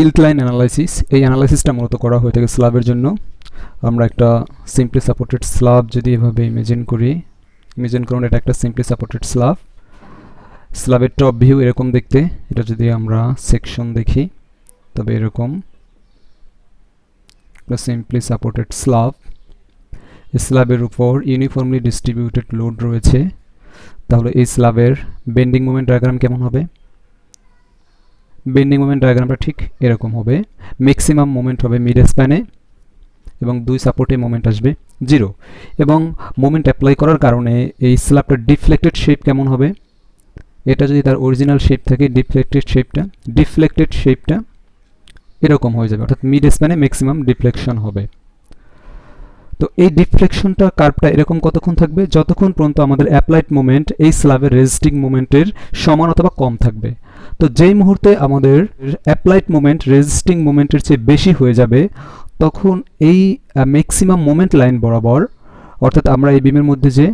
ইল্ট line analysis, এই অ্যানালাইসিসটা মূলত করা হয়ে থাকে স্ল্যাবের জন্য। আমরা একটা সিম্পলি সাপোর্টেড স্ল্যাব যদি এভাবে ইমেজিন করুন, এটা একটা সিম্পলি সাপোর্টেড স্ল্যাব। স্ল্যাবের টপ ভিউ এরকম দেখতে। এটা যদি আমরা সেকশন দেখি তবে এরকম একটা সিম্পলি সাপোর্টেড স্ল্যাব। এই স্ল্যাবের উপর ইউনিফর্মলি ডিস্ট্রিবিউটেড লোড রয়েছে। তাহলে এই স্ল্যাবের বেন্ডিং মোমেন্ট ডায়াগ্রাম কেমন হবে? বেন্ডিং মোমেন্ট ডায়াগ্রামটা ঠিক এরকম হবে। ম্যাক্সিমাম মোমেন্ট হবে মিড স্প্যানে এবং দুই সাপোর্টে মোমেন্ট আসবে 0। এবং মোমেন্ট অ্যাপ্লাই করার কারণে এই স্ল্যাবটার ডিফ্লেক্টেড শেপ কেমন হবে? এটা যদি তার অরিজিনাল শেপ থাকে, ডিফ্লেক্টেড শেপটা এরকম হয়ে যাবে, অর্থাৎ মিড স্প্যানে ম্যাক্সিমাম ডিফ্লেকশন হবে। তো এই ডিফ্লেকশনটা কার্ভটা এরকম কতক্ষণ থাকবে? যতক্ষণ পর্যন্ত আমাদের অ্যাপ্লাইড মোমেন্ট এই স্ল্যাবের রেজিস্টিং মোমেন্টের সমান অথবা কম থাকবে। তো যেই মুহূর্তে আমাদের অ্যাপ্লাইড মোমেন্ট রেজিস্টিং মোমেন্টের চেয়ে বেশি হয়ে যাবে, তখন এই ম্যাক্সিমাম মোমেন্ট লাইন বরাবর, অর্থাৎ আমরা এই বিমের মধ্যে যে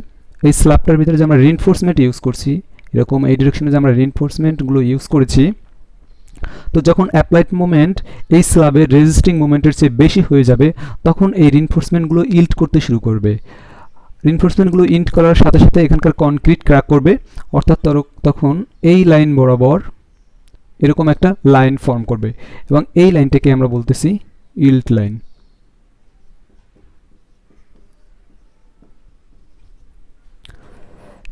এই স্ল্যাবটার ভিতরে যে আমরা রিইনফোর্সমেন্ট ইউজ করছি, এরকম এই ডিরেকশনে যে আমরা রিইনফোর্সমেন্টগুলো ইউজ করেছি, তো যখন অ্যাপ্লাইড মোমেন্ট এই স্ল্যাবের রেজিস্টিং মোমেন্টের চেয়ে বেশি হয়ে যাবে, তখন এই রিইনফোর্সমেন্টগুলো ইল্ট করতে শুরু করবে। রিইনফোর্সমেন্টগুলো ইল্ট করার সাথে সাথে এখানকার কনক্রিট ক্র্যাক করবে, অর্থাৎ তখন এই লাইন বরাবর এরকম একটা লাইন ফর্ম করবে এবং এই লাইনটাকে আমরা বলতেছি ইল্ট লাইন।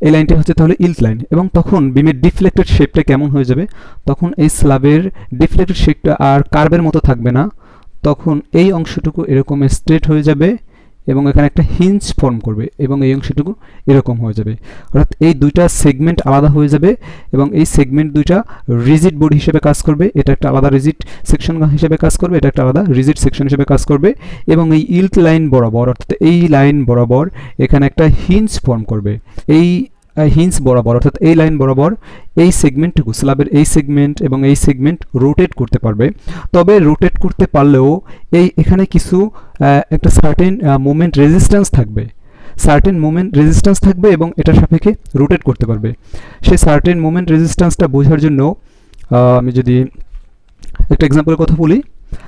এই লাইনটি হচ্ছে তাহলে ইল্ট লাইন। এবং তখন বিমের ডিফ্লেক্টেড শেপটা কেমন হয়ে যাবে? তখন এই স্ল্যাবের ডিফ্লেক্টেড শেপটা আর কার্ভের মতো থাকবে না, তখন এই অংশটুকু এরকম স্ট্রেট হয়ে যাবে এবং এখানে একটা হিঞ্জ ফর্ম করবে এবং এই অংশটুকু এরকম হয়ে যাবে। অর্থাৎ এই দুইটা সেগমেন্ট আলাদা হয়ে যাবে এবং এই সেগমেন্ট দুইটা রিজিড বডি হিসেবে কাজ করবে। এটা একটা আলাদা রিজিড সেকশন হিসেবে কাজ করবে, এটা একটা আলাদা রিজিড সেকশন হিসেবে কাজ করবে। এবং এই ইল্ট লাইন বরাবর, অর্থাৎ এই লাইন বরাবর এখানে একটা হিঞ্জ ফর্ম করবে। এই হিঞ্জ বরাবর, অর্থাৎ এই লাইন বরাবর এই সেগমেন্টটুকু, স্ল্যাবের এই সেগমেন্ট এবং এই সেগমেন্ট রোটেট করতে পারবে। তবে রোটেট করতে পারলেও এখানে কিছু একটা সার্টেন মোমেন্ট রেজিস্ট্যান্স থাকবে, এবং এটার সাপেক্ষে রোটেট করতে পারবে। সেই সার্টেন মোমেন্ট রেজিস্ট্যান্সটা বোঝার জন্য আমি যদি একটা এক্সাম্পলের কথা বলি,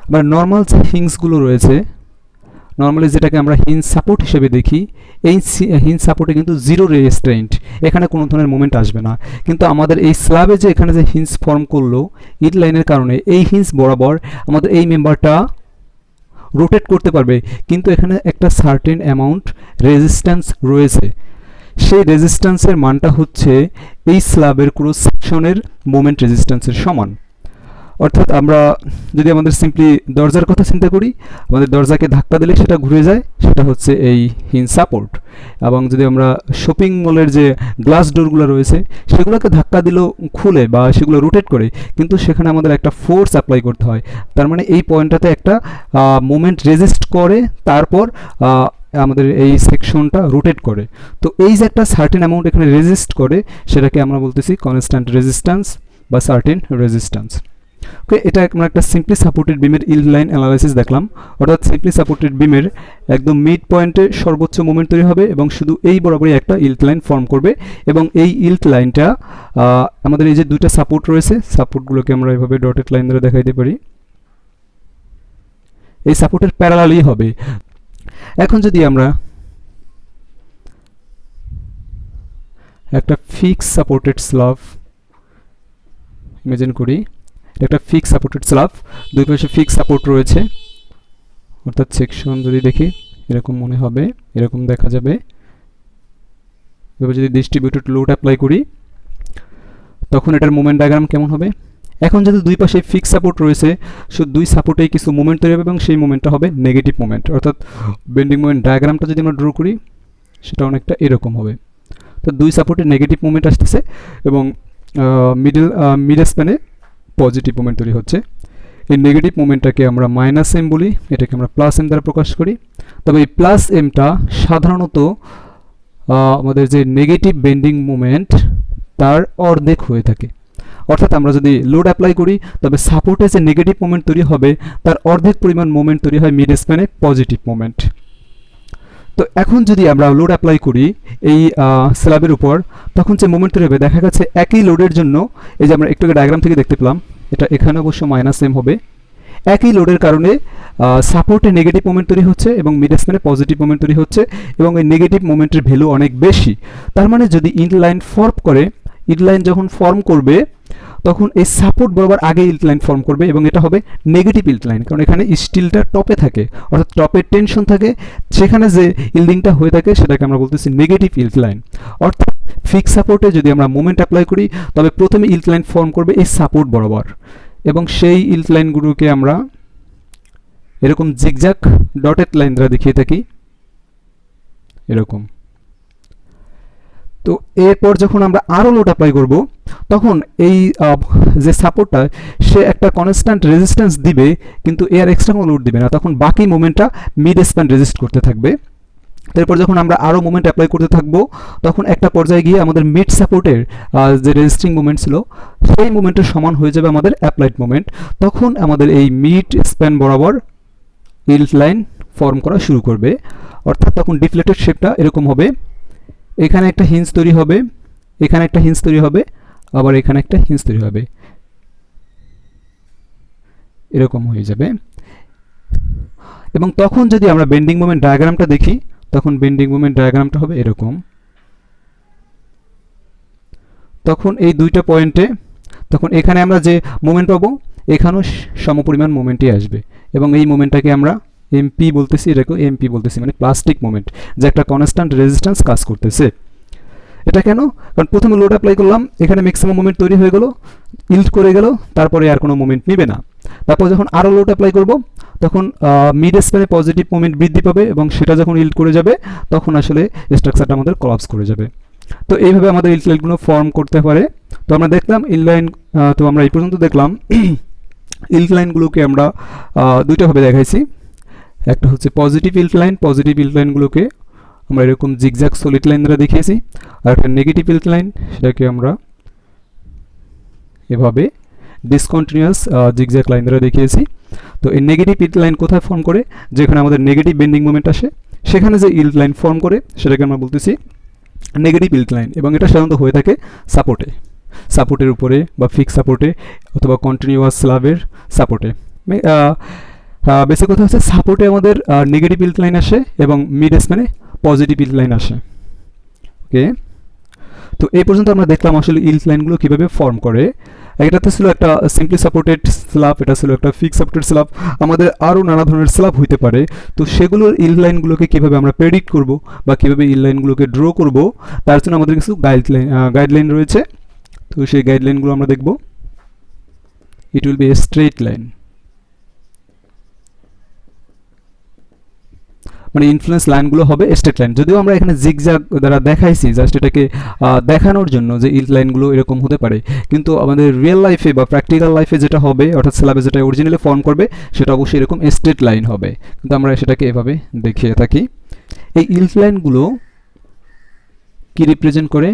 আমার নর্মাল যে হিঞ্জগুলো রয়েছে, নর্মালি যেটাকে আমরা হিঞ্জ সাপোর্ট হিসেবে দেখি, এই হিঞ্জ সাপোর্টে কিন্তু জিরো রেস্ট্রেন্ট, এখানে কোনো ধরনের মোমেন্ট আসবে না। কিন্তু আমাদের এই স্ল্যাবে যে এখানে যে হিঞ্জ ফর্ম করলো ইল্ট লাইনের কারণে, এই হিঞ্জ বরাবর আমাদের এই মেম্বারটা রোটেট করতে পারবে, কিন্তু এখানে একটা সার্টেন অ্যামাউন্ট রেজিস্ট্যান্স রয়েছে। সেই রেজিস্ট্যান্সের মানটা হচ্ছে এই স্ল্যাবের ক্রস সেকশনের মোমেন্ট রেজিস্ট্যান্সের সমান। অর্থাৎ আমরা যদি আমাদের সিম্পলি দরজার কথা চিন্তা করি, আমাদের দরজাকে ধাক্কা দিলে সেটা ঘুরে যায়, সেটা হচ্ছে এই হিঞ্জ সাপোর্ট। এবং যদি আমরা শপিং মলের যে গ্লাস ডোরগুলো রয়েছে, সেগুলোকে ধাক্কা দিলেও খুলে বা সেগুলো রোটেট করে, কিন্তু সেখানে আমাদের একটা ফোর্স অ্যাপ্লাই করতে হয়। তার মানে এই পয়েন্টটাতে একটা মোমেন্ট রেজিস্ট করে, তারপর আমাদের এই সেকশনটা রোটেট করে। তো এই যে একটা সার্টেন অ্যামাউন্ট এখানে রেজিস্ট করে, সেটাকে আমরা বলতেছি কনস্ট্যান্ট রেজিস্ট্যান্স বা সার্টেন রেজিস্ট্যান্স। ওকে, এটা আমরা একটা সিম্পলি সাপোর্টেড বিমের ইল্ট লাইন অ্যানালাইসিস দেখলাম। অর্থাৎ সিম্পলি সাপোর্টেড বিমের একদম মিড পয়েন্টে সর্বোচ্চ মোমেন্ট তৈরি হবে এবং শুধু এই বরাবরই একটা ইল্ট লাইন ফর্ম করবে। এবং এই ইল্ট লাইনটা আমাদের এই যে দুইটা সাপোর্ট রয়েছে, সাপোর্টগুলোকে আমরা এভাবে ডটেড লাইন ধরে দেখাইতে পারি, এই সাপোর্টের প্যারালালই হবে। এখন যদি আমরা একটা ফিক্স সাপোর্টেড স্ল্যাব ইমেজিন করি, একটা ফিক্স সাপোর্টেড স্ল্যাব, দুই পাশে ফিক্স সাপোর্ট রয়েছে, অর্থাৎ সেকশন যদি দেখি এরকম মনে হবে, এরকম দেখা যাবে। এবার যদি ডিস্ট্রিবিউটেড লোড অ্যাপ্লাই করি, তখন এটার মোমেন্ট ডায়াগ্রাম কেমন হবে? এখন যদি দুই পাশে ফিক্স সাপোর্ট রয়েছে, শুধু দুই সাপোর্টেই কিছু মোমেন্ট তৈরি হবে এবং সেই মোমেন্টটা হবে নেগেটিভ মোমেন্ট। অর্থাৎ বেন্ডিং মোমেন্ট ডায়াগ্রামটা যদি আমরা ড্র করি, সেটা অনেকটা এরকম হবে। তো দুই সাপোর্টে নেগেটিভ মোমেন্ট আসতেছে এবং মিড স্প্যানে পজিটিভ মোমেন্ট তৈরি হচ্ছে। এই নেগেটিভ মোমেন্টটাকে আমরা মাইনাস এম বলি, এটাকে আমরা প্লাস এম দ্বারা প্রকাশ করি। তবে এই প্লাস এমটা সাধারণত আমাদের যে নেগেটিভ বেন্ডিং মোমেন্ট তার অর্ধেক হয়ে থাকে। অর্থাৎ আমরা যদি লোড অ্যাপ্লাই করি, তবে সাপোর্টে যে নেগেটিভ মোমেন্ট তৈরি হবে তার অর্ধেক পরিমাণ মোমেন্ট তৈরি হয় মিড স্প্যানে পজিটিভ মোমেন্ট। তো এখন যদি আমরা লোড অ্যাপ্লাই করি এই স্ল্যাবের উপর, তখন যে মোমেন্ট তৈরি হবে, দেখা গেছে একই লোডের জন্য, এই যে আমরা একটু ডায়াগ্রাম থেকে দেখতে পেলাম, এটা এখানে অবশ্য মাইনাস এম হবে, একই লোডের কারণে সাপোর্টে নেগেটিভ মোমেন্ট তৈরি হচ্ছে এবং মিড স্প্যানে পজিটিভ মোমেন্ট তৈরি হচ্ছে এবং এই নেগেটিভ মোমেন্টের ভ্যালু অনেক বেশি। তার মানে যদি ইনলাইন ফর্ম করে, ইনলাইন যখন ফর্ম করবে তখন এই সাপোর্ট বরাবর আগে ইল্টলাইন ফর্ম করবে এবং এটা হবে নেগেটিভ ইল্টলাইন, কারণ এখানে স্টিলটা টপে থাকে, অর্থাৎ টপে টেনশন থাকে, সেখানে যে ইল্ডিংটা হয়ে থাকে সেটাকে আমরা বলতেছি নেগেটিভ ইল্টলাইন। অর্থাৎ ফিক্স সাপোর্টে যদি আমরা মোমেন্ট অ্যাপ্লাই করি তবে প্রথমে ইল্টলাইন ফর্ম করবে এই সাপোর্ট বরাবর এবং সেই ইল্টলাইনগুলোকে আমরা এরকম জিগজ্যাগ ডটেড লাইন দ্বারা দেখিয়ে থাকি এরকম। তো এরপর যখন আমরা আরও লোড অ্যাপ্লাই করব তখন এই যে সাপোর্টটা সে একটা কনস্ট্যান্ট রেজিস্ট্যান্স দিবে কিন্তু এর এক্সট্রা কোনো লোড দিবে না, তখন বাকি মোমেন্টটা মিড স্প্যান রেজিস্ট করতে থাকবে। এরপর যখন আমরা আরও মোমেন্ট অ্যাপ্লাই করতে থাকবো তখন একটা পর্যায়ে গিয়ে আমাদের মিড সাপোর্টের যে রেজিস্টিং মোমেন্ট ছিল সেই মোমেন্টের সমান হয়ে যাবে আমাদের অ্যাপ্লাইড মোমেন্ট। তখন আমাদের এই মিড স্প্যান বরাবর ইল্ট লাইন ফর্ম করা শুরু করবে, অর্থাৎ তখন ডিফ্লেক্টেড শেপটা এরকম হবে, এখানে একটা হিঞ্জ তৈরি হবে, এখানে একটা হিঞ্জ তৈরি হবে, আবার এখানে একটা হিঞ্জ তৈরি হবে, এরকম হয়ে যাবে। এবং তখন যদি আমরা বেন্ডিং মোমেন্ট ডায়াগ্রামটা দেখি তখন বেন্ডিং মোমেন্ট ডায়াগ্রামটা হবে এরকম। তখন এই দুইটা পয়েন্টে তখন এখানে আমরা যে মোমেন্ট পাবো এখানেও সমপরিমাণ মোমেন্টই আসবে এবং এই মোমেন্টটাকে আমরা এমপি বলতেছি, এটাকে এমপি বলতেছি, মানে প্লাস্টিক মোমেন্ট, যে একটা কনস্ট্যান্ট রেজিস্ট্যান্স কাজ করতেছে। এটা কেন? কারণ প্রথমে লোড অ্যাপ্লাই করলাম, এখানে ম্যাক্সিমাম মোমেন্ট তৈরি হয়ে গেল, ইল্ড করে গেল, তারপরে আর কোনো মোমেন্ট নেবে না। তারপর যখন আরও লোড অ্যাপ্লাই করব তখন মিড স্প্যানে পজিটিভ মোমেন্ট বৃদ্ধি পাবে এবং সেটা যখন ইল্ড করে যাবে তখন আসলে স্ট্রাকচারটা আমাদের কলাপস করে যাবে। তো এইভাবে আমাদের ইল্ড লাইনগুলো ফর্ম করতে পারে। তো আমরা দেখলাম ইল্ড লাইন, তো আমরা এই পর্যন্ত দেখলাম ইল্ড লাইনগুলোকে আমরা দুইটাভাবে দেখাইছি। একটা হচ্ছে positive yield line, positive yield লাইনগুলোকে আমরা এরকম জিগজ্যাগ সলিড লাইন দ্বারা দেখিয়েছি, আর একটা নেগেটিভ ইল্ড লাইন সেটাকে আমরা এভাবে ডিসকন্টিনিউয়াস জিগজ্যাগ লাইন দ্বারা দেখিয়েছি। তো এই নেগেটিভ ইল্ড লাইন কোথায় ফর্ম করে? যেখানে আমাদের নেগেটিভ বেন্ডিং মোমেন্ট আসে সেখানে যে ইল্ড লাইন ফর্ম করে সেটাকে আমরা বলতেছি নেগেটিভ ইল্ড লাইন, এবং এটা সাধারণত হয়ে থাকে সাপোর্টে, সাপোর্টের উপরে বা ফিক্স সাপোর্টে অথবা কন্টিনিউয়াস স্ল্যাবের সাপোর্টে। বেসিক কথা হচ্ছে সাপোর্টে আমাদের নেগেটিভ ইল্ড লাইন আসে এবং মিড স্প্যানে পজিটিভ ইল্ড লাইন আসে। ওকে, তো এই পর্যন্ত আমরা দেখলাম আসলে ইল্ড লাইনগুলো কীভাবে ফর্ম করে। এটাতে ছিল একটা সিম্পলি সাপোর্টেড স্ল্যাব, এটা ছিল একটা ফিক্স সাপোর্টেড স্ল্যাব, আমাদের আরও নানা ধরনের স্ল্যাব হইতে পারে। তো সেগুলোর ইল্ড লাইনগুলোকে কীভাবে আমরা প্রেডিক্ট করব বা কীভাবে ইল্ড লাইনগুলোকে ড্র করব তার জন্য আমাদের কিছু গাইডলাইন রয়েছে। তো সেই গাইডলাইনগুলো আমরা দেখব। It will B A straight line, মানে ইনফ্লুয়েন্স লাইনগুলো হবে স্ট্রেট লাইন। যদিও আমরা এখানে জিগজ্যাগ দ্বারা দেখাইছি জাস্ট এটাকে দেখানোর জন্য যে ইল্ড লাইনগুলো এরকম হতে পারে, কিন্তু আমাদের রিয়েল লাইফে বা প্র্যাকটিক্যাল লাইফে যেটা হবে অর্থাৎ স্ল্যাবে যেটা অরিজিনালি ফর্ম করবে সেটা অবশ্যই এরকম স্ট্রেট লাইন হবে, কিন্তু আমরা সেটাকে এভাবে দেখিয়ে থাকি। এই ইল্ড লাইনগুলো কি রিপ্রেজেন্ট করে?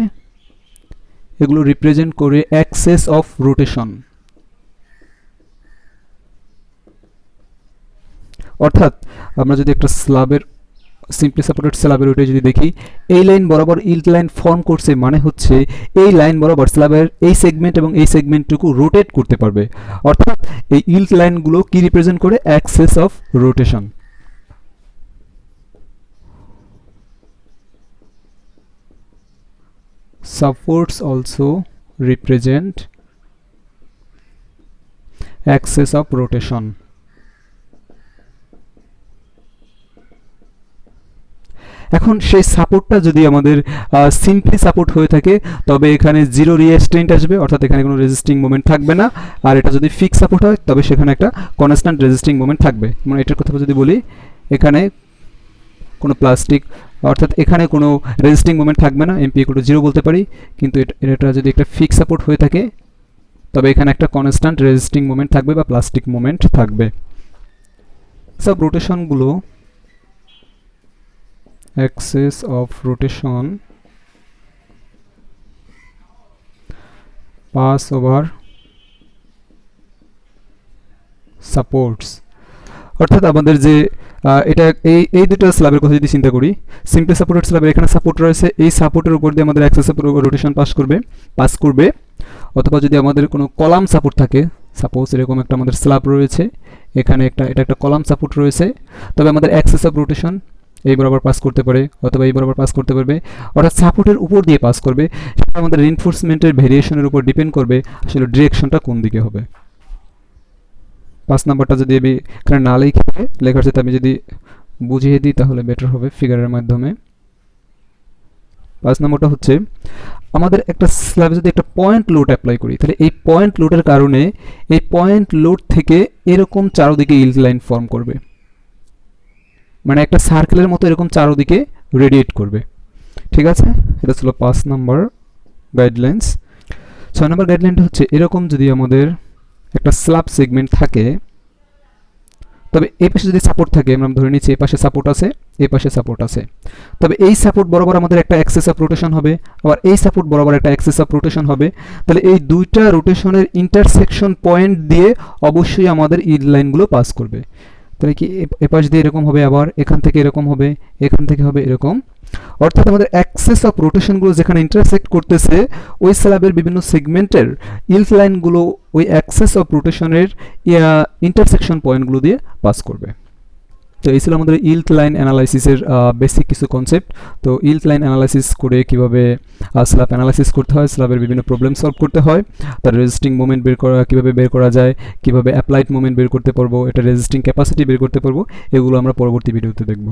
এগুলো রিপ্রেজেন্ট করে অ্যাক্সেস অফ রোটেশন, অর্থাৎ আমরা যদি একটা স্ল্যাবের সিম্পলি সাপোর্টেড স্ল্যাবের ওইটা যদি দেখি, এই লাইন বরাবর ইল্ড লাইন ফর্ম করছে, মানে হচ্ছে এই লাইন বরাবর স্ল্যাবের এই সেগমেন্ট এবং এই সেগমেন্টটুকু রোটেট করতে পারবে। অর্থাৎ এই ইল্ড লাইনগুলো কি রিপ্রেজেন্ট করে? Access of rotation. Supports also represent axis of rotation. এখন সেই সাপোর্টটা যদি আমাদের সিম্পলি সাপোর্ট হয়ে থাকে তবে এখানে জিরো রিঅ্যাস্টেন্ট আসবে, অর্থাৎ এখানে কোনো রেজিস্টিং মোমেন্ট থাকবে না। আর এটা যদি ফিক্স সাপোর্ট হয় তবে সেখানে একটা কনস্ট্যান্ট রেজিস্টিং মোমেন্ট থাকবে। মানে এটার কথা যদি বলি, এখানে কোনো প্লাস্টিক অর্থাৎ এখানে কোনো রেজিস্টিং মোমেন্ট থাকবে না, এমপি ইকুয়াল টু 0 বলতে পারি। কিন্তু এটা যদি একটা ফিক্স সাপোর্ট হয়ে থাকে তবে এখানে একটা কনস্ট্যান্ট রেজিস্টিং মোমেন্ট থাকবে বা প্লাস্টিক মোমেন্ট থাকবে। সব রোটেশনগুলো axis of rotation pass over supports, অর্থাৎ আমাদের যে এটা এই দুটো স্ল্যাবের কথা যদি চিন্তা করি, সিম্পলি সাপোর্টেড স্ল্যাবের এখানে সাপোর্ট রয়েছে, এই সাপোর্টের উপর দিয়ে আমাদের অ্যাক্সেস অফ রোটেশন পাস করবে। অথবা যদি আমাদের কোনো কলাম সাপোর্ট থাকে সাপোজ এরকম একটা আমাদের স্ল্যাব রয়েছে, এখানে এটা একটা কলাম সাপোর্ট রয়েছে, তবে আমাদের অ্যাক্সিস অফ রোটেশন এই বরাবর পাস করতে পারে অথবা এই বরাবর পাস করতে পারবে, অর্থাৎ সাপোর্টের উপর দিয়ে পাস করবে। সেটা আমাদের রিইনফোর্সমেন্টের ভেরিয়েশনের উপর ডিপেন্ড করবে আসলে ডিরেকশনটা কোন দিকে হবে। 5 নাম্বারটা যদি আমি এখানে না লিখে লেখার সাথে আমি যদি বুঝিয়ে দিই তাহলে বেটার হবে ফিগারের মাধ্যমে। 5 নম্বরটা হচ্ছে আমাদের একটা স্ল্যাবে যদি একটা পয়েন্ট লোড অ্যাপ্লাই করি, তাহলে এই পয়েন্ট লোডের কারণে এই পয়েন্ট লোড থেকে এরকম চারদিকে ইল্ড লাইন ফর্ম করবে, মানে একটা সার্কেলের মতো এরকম চারদিকে রেডিয়েট করবে। ঠিক আছে, এটা ছিল 5 নম্বর গাইডলাইন্স। 6 নম্বর গাইডলাইনটা হচ্ছে এরকম যদি আমাদের একটা স্ল্যাব সেগমেন্ট থাকে, তবে এই পাশে যদি সাপোর্ট থাকে, আমরা ধরে নিচ্ছি এই পাশে সাপোর্ট আছে, এই পাশে সাপোর্ট আছে, তবে এই সাপোর্ট বরাবর আমাদের একটা অ্যাক্সিস অফ রোটেশন হবে, আবার এই সাপোর্ট বরাবর একটা অ্যাক্সিস অফ রোটেশন হবে। তাহলে এই দুইটা রোটেশনের ইন্টারসেকশন পয়েন্ট দিয়ে অবশ্যই আমাদের ইল্ড লাইনগুলো পাস করবে। তাহলে কি এপাশ দিয়ে এরকম হবে, আবার এখান থেকে এরকম হবে, এখান থেকে হবে এরকম, অর্থাৎ আমাদের অ্যাক্সিস অফ রোটেশনগুলো যেখানে ইন্টারসেক্ট করতেছে ওই স্ল্যাবের বিভিন্ন সেগমেন্টের ইল্ড লাইনগুলো ওই অ্যাক্সিস অফ রোটেশনের ইন্টারসেকশন পয়েন্টগুলো দিয়ে পাস করবে। তো এই ছিল আমাদের ইল্ড লাইন অ্যানালাইসিসের বেসিক কিছু কনসেপ্ট। তো ইল্ড লাইন অ্যানালাইসিস করে কীভাবে স্ল্যাব অ্যানালাইসিস করতে হয়, স্ল্যাবের বিভিন্ন প্রবলেম সলভ করতে হয়, তার রেজিস্টিং মোমেন্ট কীভাবে বের করা যায়, কীভাবে অ্যাপ্লাইড মোমেন্ট বের করতে পারবো, এটা রেজিস্টিং ক্যাপাসিটি বের করতে পারবো, এগুলো আমরা পরবর্তী ভিডিওতে দেখব।